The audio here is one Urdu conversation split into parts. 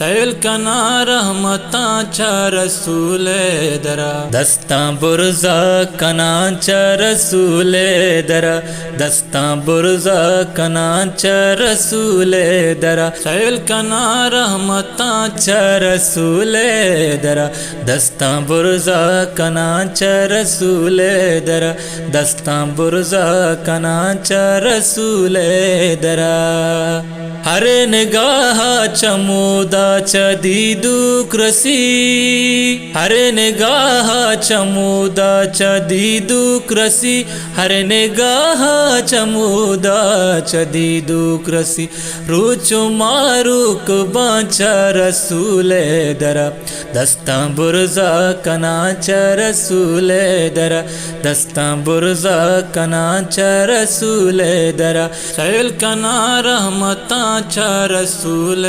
سیل کنا رحمتاں چا رسول درا دستاں برزا کنا چا رسول درا دستاں برزا کنا چا رسول درا سیل کنا رحمتاں چا رسول درا دستاں برزا کنا چا رسول درا دستاں برزا کنا چا رسول درا ہر نگاہ چمودا چدیدوک رسی ہر نگاہ چمودا چدیدوک رسی ہر نگاہ چمودا چدیدوک رسی روچو ماروک بانچا رسول درا دستاں برزا کنا چا رسول درا دستاں برزا کنا چا رسول درا سیل کنا رحمتاں چا رسول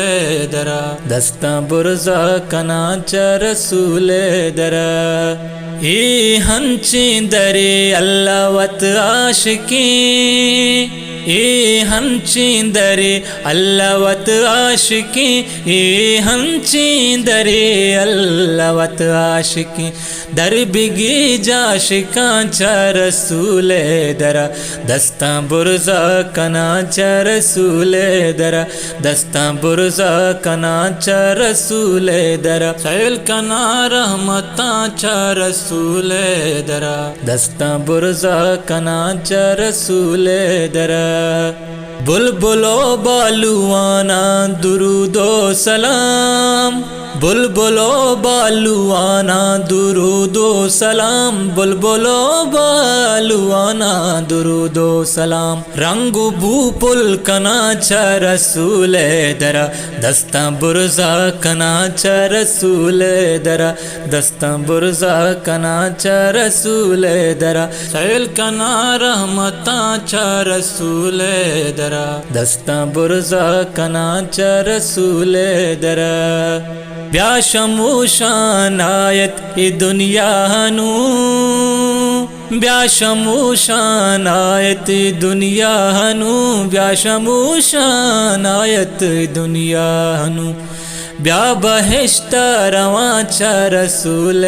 درا دستاں برزا کنا چا رسول درا ای ہنچیں درے اللہ وت عاشقیں ای ہنچیں درے اللہ وت عاشقیں ای ہنچیں درے اللہ وت عاشقیں در بگی جاشقاں چا رسول درا دستاں برزا کنا چا رسول درا دستاں برزا کنا چا رسول درا سیل کنا رحمتاں چا رسول درا دستاں برزا کنا چا رسول درا بلبلو بالوانا درود و سلام بلبلو بالوانا درود و سلام بلبلو بالوانا درود و سلام رنگ بو پل کنا چا رسول درا دستاں برزا کنا چا رسول درا دستاں برزا کنا چا رسول درا سیل کنا رحمتاں چا رسول درا دستاں برزا کنا چا رسول درا بیا شموشان آیت ای دنیا نو بیا شموشان آیت ای دنیا نو بیا شموشان آیت ای دنیا نو بیا بہشت رواں چا رسول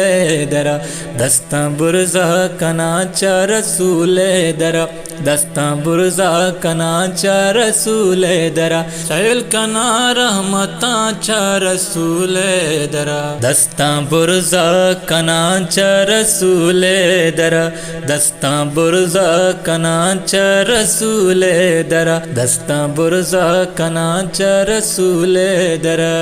درا دستاں برزا کنا چا رسول درا دستاں برزا کنا چا رسول درا سیل کنا رحمتاں چا رسول درا دستاں برزا کنا چا رسول درا دستاں برزا کنا چا رسول درا دستاں برزا کنا چا رسول درا